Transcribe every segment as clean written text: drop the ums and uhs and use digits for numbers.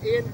ANP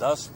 10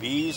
20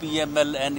PMLN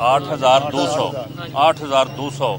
8,200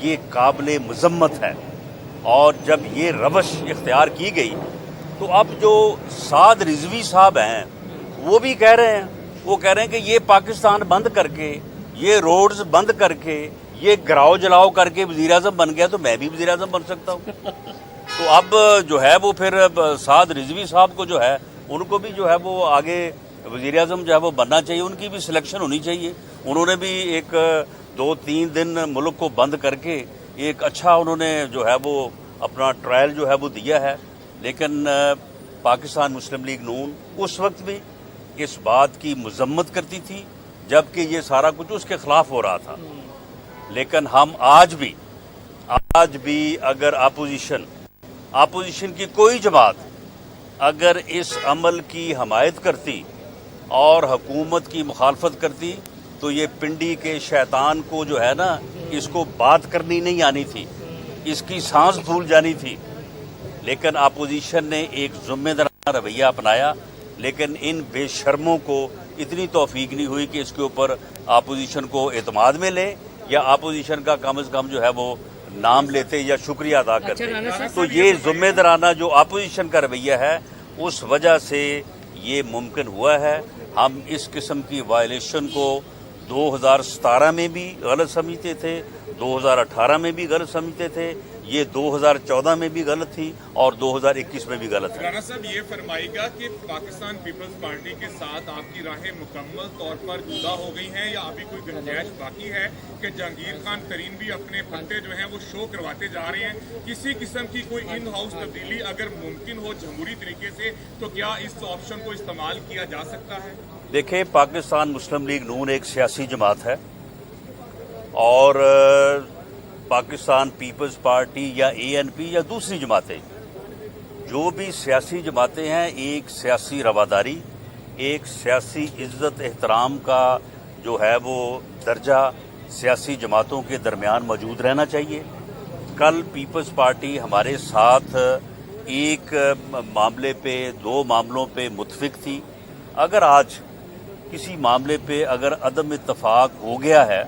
یہ قابل مذمت ہے، اور جب یہ روش اختیار کی گئی تو اب جو سعد رضوی صاحب ہیں وہ بھی کہہ رہے ہیں کہ یہ پاکستان بند کر کے، یہ روڈز بند کر کے، یہ گراؤ جلاؤ کر کے وزیر اعظم بن گیا تو میں بھی وزیر اعظم بن سکتا ہوں۔ تو اب جو ہے وہ پھر سعد رضوی صاحب کو جو ہے ان کو بھی جو ہے وہ آگے وزیر اعظم جو ہے وہ بننا چاہیے، ان کی بھی سلیکشن ہونی چاہیے۔ انہوں نے بھی ایک 2-3 دن ملک کو بند کر کے ایک اچھا انہوں نے جو ہے وہ اپنا ٹرائل جو ہے وہ دیا ہے، لیکن پاکستان مسلم لیگ نون اس وقت بھی اس بات کی مذمت کرتی تھی جبکہ یہ سارا کچھ اس کے خلاف ہو رہا تھا۔ لیکن ہم آج بھی اگر اپوزیشن کی کوئی جماعت اگر اس عمل کی حمایت کرتی اور حکومت کی مخالفت کرتی تو یہ پنڈی کے شیطان کو جو ہے نا اس کو بات کرنی نہیں آنی تھی، اس کی سانس بھول جانی تھی۔ لیکن اپوزیشن نے ایک ذمہ دارانہ رویہ اپنایا، لیکن ان بے شرموں کو اتنی توفیق نہیں ہوئی کہ اس کے اوپر اپوزیشن کو اعتماد میں لیں یا اپوزیشن کا کم از کم جو ہے وہ نام لیتے یا شکریہ ادا کرتے۔ تو یہ ذمہ دارانہ جو اپوزیشن کا رویہ ہے اس وجہ سے یہ ممکن ہوا ہے۔ ہم اس قسم کی وائلیشن کو 2017 میں بھی غلط سمجھتے تھے، 2018 میں بھی غلط سمجھتے تھے، یہ 2014 میں بھی غلط تھی اور 2021 میں بھی غلط ہے۔ رانا صاحب یہ فرمائے گا کہ پاکستان پیپلز پارٹی کے ساتھ آپ کی راہیں مکمل طور پر جدا ہو گئی ہیں یا ابھی کوئی گنجائش باقی ہے کہ جہانگیر خان ترین بھی اپنے پھٹے جو ہیں وہ شو کرواتے جا رہے ہیں؟ کسی قسم کی کوئی ان ہاؤس تبدیلی اگر ممکن ہو جمہوری طریقے سے تو کیا اس آپشن کو استعمال کیا جا سکتا ہے؟ دیکھیں، پاکستان مسلم لیگ نون ایک سیاسی جماعت ہے اور پاکستان پیپلز پارٹی یا ANP یا دوسری جماعتیں، جو بھی سیاسی جماعتیں ہیں، ایک سیاسی رواداری، ایک سیاسی عزت احترام کا جو ہے وہ درجہ سیاسی جماعتوں کے درمیان موجود رہنا چاہیے۔ کل پیپلز پارٹی ہمارے ساتھ ایک معاملے پہ، 2 معاملوں پہ متفق تھی۔ اگر آج کسی معاملے پہ اگر عدم اتفاق ہو گیا ہے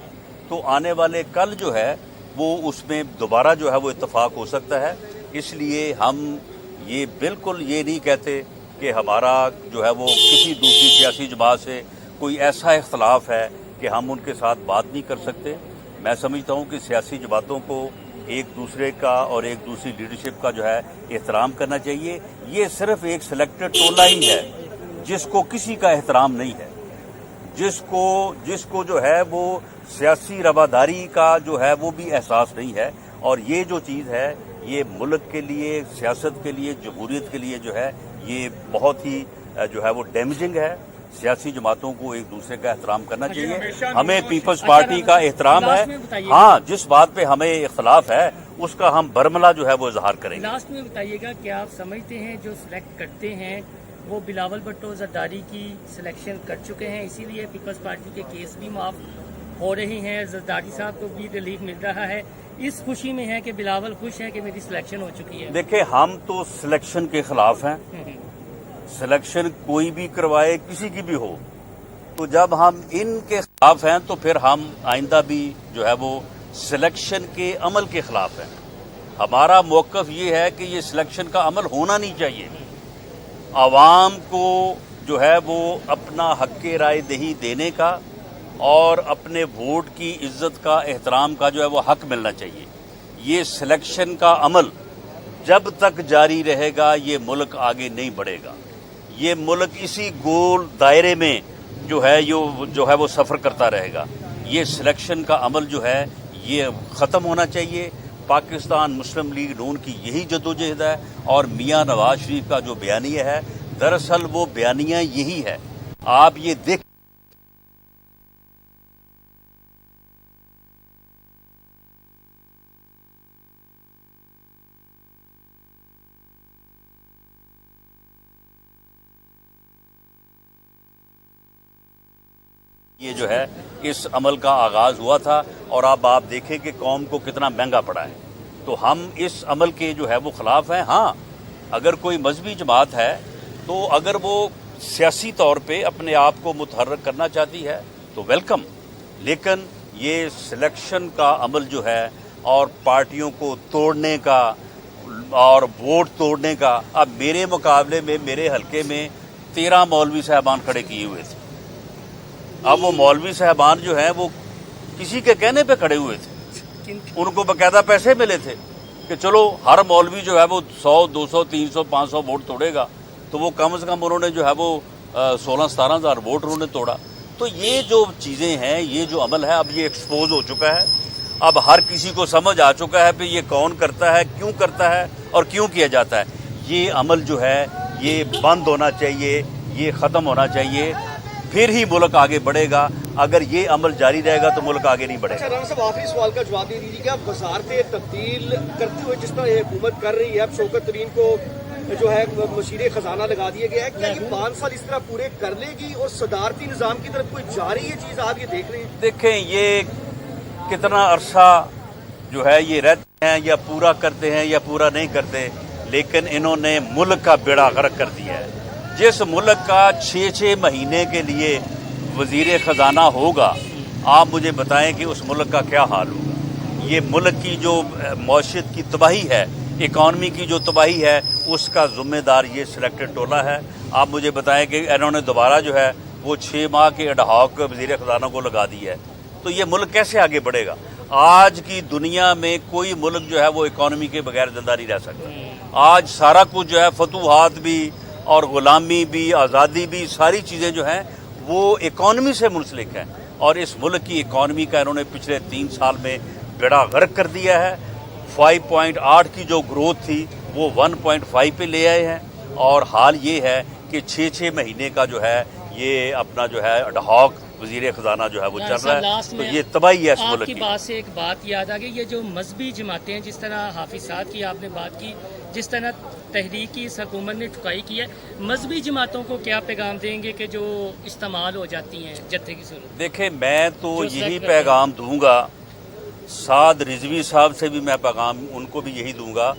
تو آنے والے کل جو ہے وہ اس میں دوبارہ جو ہے وہ اتفاق ہو سکتا ہے۔ اس لیے ہم یہ بالکل یہ نہیں کہتے کہ ہمارا جو ہے وہ کسی دوسری سیاسی جماعت سے کوئی ایسا اختلاف ہے کہ ہم ان کے ساتھ بات نہیں کر سکتے۔ میں سمجھتا ہوں کہ سیاسی جماعتوں کو ایک دوسرے کا اور ایک دوسری لیڈرشپ کا جو ہے احترام کرنا چاہیے۔ یہ صرف ایک سلیکٹڈ ٹولہ ہی ہے جس کو کسی کا احترام نہیں ہے، جس کو جو ہے وہ سیاسی رواداری کا جو ہے وہ بھی احساس نہیں ہے، اور یہ جو چیز ہے یہ ملک کے لیے، سیاست کے لیے، جمہوریت کے لیے جو ہے یہ بہت ہی جو ہے وہ ڈیمیجنگ ہے۔ سیاسی جماعتوں کو ایک دوسرے کا احترام کرنا چاہیے۔ ہمیں پیپلز پارٹی کا احترام ہے، ہاں جس بات پہ ہمیں اختلاف ہے اس کا ہم برملا جو ہے وہ اظہار کریں گے۔ لاسٹ میں بتائیے گا کہ آپ سمجھتے ہیں جو سلیکٹ کرتے ہیں وہ بلاول بھٹو زرداری کی سلیکشن کر چکے ہیں، اسی لیے پیپلز پارٹی کے کیس بھی معاف ہو رہے ہیں، زرداری صاحب کو بھی ریلیف مل رہا ہے، اس خوشی میں ہے کہ بلاول خوش ہے کہ میری سلیکشن ہو چکی ہے؟ دیکھیں، ہم تو سلیکشن کے خلاف ہیں، سلیکشن کوئی بھی کروائے، کسی کی بھی ہو، تو جب ہم ان کے خلاف ہیں تو پھر ہم آئندہ بھی جو ہے وہ سلیکشن کے عمل کے خلاف ہیں۔ ہمارا موقف یہ ہے کہ یہ سلیکشن کا عمل ہونا نہیں چاہیے۔ عوام کو جو ہے وہ اپنا حق رائے دہی دینے کا اور اپنے ووٹ کی عزت کا، احترام کا جو ہے وہ حق ملنا چاہیے۔ یہ سلیکشن کا عمل جب تک جاری رہے گا یہ ملک آگے نہیں بڑھے گا، یہ ملک اسی گول دائرے میں جو ہے وہ سفر کرتا رہے گا۔ یہ سلیکشن کا عمل جو ہے یہ ختم ہونا چاہیے۔ پاکستان مسلم لیگ نون کی یہی جدوجہد ہے، اور میاں نواز شریف کا جو بیانیہ ہے دراصل وہ بیانیہ یہی ہے۔ آپ یہ دیکھ یہ جو ہے اس عمل کا آغاز ہوا تھا، اور اب آپ دیکھیں کہ قوم کو کتنا مہنگا پڑا ہے۔ تو ہم اس عمل کے جو ہے وہ خلاف ہیں۔ ہاں، اگر کوئی مذہبی جماعت ہے تو اگر وہ سیاسی طور پہ اپنے آپ کو متحرک کرنا چاہتی ہے تو ویلکم، لیکن یہ سلیکشن کا عمل جو ہے اور پارٹیوں کو توڑنے کا اور ووٹ توڑنے کا. اب میرے مقابلے میں میرے حلقے میں 13 مولوی صاحبان کھڑے کیے ہوئے تھے. اب وہ مولوی صاحبان جو ہیں وہ کسی کے کہنے پہ کھڑے ہوئے تھے, ان کو باقاعدہ پیسے ملے تھے کہ چلو ہر مولوی جو ہے وہ 100 200 300 500 ووٹ توڑے گا, تو وہ کم از کم انہوں نے جو ہے وہ 16-17 ہزار ووٹ انہوں نے توڑا. تو یہ جو چیزیں ہیں, یہ جو عمل ہے, اب یہ ایکسپوز ہو چکا ہے. اب ہر کسی کو سمجھ آ چکا ہے کہ یہ کون کرتا ہے, کیوں کرتا ہے اور کیوں کیا جاتا ہے. یہ عمل جو ہے یہ بند ہونا چاہیے, یہ ختم ہونا چاہیے, پھر ہی ملک آگے بڑھے گا. اگر یہ عمل جاری رہے گا تو ملک آگے نہیں بڑھے گا. اچھا رانا صاحب, آخری سوال کا جواب دے دیجیے کہ اب وزارتیں تبدیل کرتے ہوئے جس طرح یہ حکومت کر رہی ہے, اب شوکت ترین کو جو ہے مشیر خزانہ لگا دیا گیا ہے, کیا یہ 5 سال اس طرح پورے کر لے گی اور صدارتی نظام کی طرف کوئی جا رہی ہے چیز, آپ یہ دیکھ رہے ہیں؟ دیکھیں یہ کتنا عرصہ جو ہے یہ رہتے ہیں, یا پورا کرتے ہیں یا پورا نہیں کرتے, لیکن انہوں نے ملک کا بیڑا غرق کر دیا ہے. جس ملک کا 6 مہینے کے لیے وزیر خزانہ ہوگا, آپ مجھے بتائیں کہ اس ملک کا کیا حال ہوگا. یہ ملک کی جو معیشت کی تباہی ہے, اکانومی کی جو تباہی ہے, اس کا ذمہ دار یہ سلیکٹڈ ٹولہ ہے. آپ مجھے بتائیں کہ انہوں نے دوبارہ جو ہے وہ 6 ماہ کے اڈہاک وزیر خزانہ کو لگا دی ہے, تو یہ ملک کیسے آگے بڑھے گا؟ آج کی دنیا میں کوئی ملک جو ہے وہ اکانومی کے بغیر زندہ نہیں رہ سکتا. آج سارا کچھ جو ہے فتوحات بھی اور غلامی بھی, آزادی بھی, ساری چیزیں جو ہیں وہ اکانومی سے منسلک ہیں, اور اس ملک کی اکانومی کا انہوں نے پچھلے 3 سال میں بیڑا غرق کر دیا ہے. 5.8 کی جو گروتھ تھی وہ 1.5 پہ لے آئے ہیں, اور حال یہ ہے کہ 6 مہینے کا جو ہے یہ اپنا جو ہے اڈہاک وزیر خزانہ جو ہے وہ چل رہا ہے. تو یہ تباہی ہے اس ملک کی. بات سے ایک بات یاد آ گئی, یہ جو مذہبی جماعتیں ہیں, جس طرح حافظ صاحب کی آپ نے بات کی, جس طرح تحریک کی اس حکومت نے ٹھکائی کی ہے, مذہبی جماعتوں کو کیا پیغام دیں گے کہ جو استعمال ہو جاتی ہیں جتھے کی صورت؟ دیکھیں میں تو یہی پیغام دوں گا, سعد رضوی صاحب سے بھی میں پیغام ان کو بھی یہی دوں گا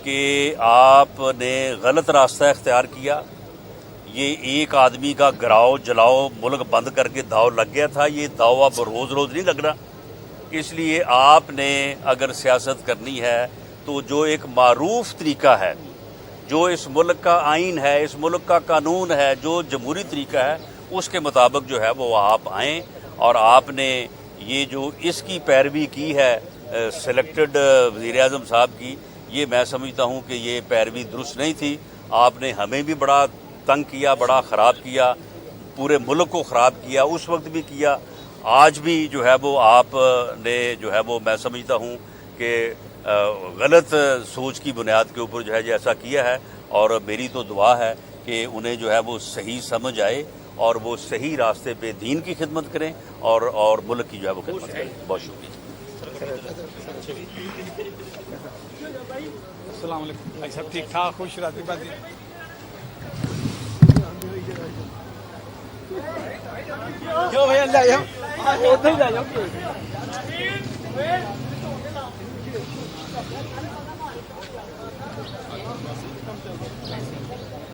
کہ آپ نے غلط راستہ اختیار کیا. یہ ایک آدمی کا گراؤ جلاؤ ملک بند کر کے داؤ لگ گیا تھا, یہ داؤ اب روز روز نہیں لگنا. اس لیے آپ نے اگر سیاست کرنی ہے تو جو ایک معروف طریقہ ہے, جو اس ملک کا آئین ہے, اس ملک کا قانون ہے, جو جمہوری طریقہ ہے, اس کے مطابق جو ہے وہ آپ آئیں. اور آپ نے یہ جو اس کی پیروی کی ہے سلیکٹڈ وزیر اعظم صاحب کی, یہ میں سمجھتا ہوں کہ یہ پیروی درست نہیں تھی. آپ نے ہمیں بھی بڑا تنگ کیا, بڑا خراب کیا, پورے ملک کو خراب کیا, اس وقت بھی کیا, آج بھی جو ہے وہ آپ نے جو ہے وہ میں سمجھتا ہوں کہ غلط سوچ کی بنیاد کے اوپر جو ہے ایسا کیا ہے. اور میری تو دعا ہے کہ انہیں جو ہے وہ صحیح سمجھ آئے اور وہ صحیح راستے پہ دین کی خدمت کریں اور ملک کی جو ہے وہ خدمت کریں. بہت شکریہ. السلام علیکم بھائی صاحب, ٹھیک ٹھاک, خوش رہتے بازی. کیوں بھائی اللہ ادھر ہی جاؤ.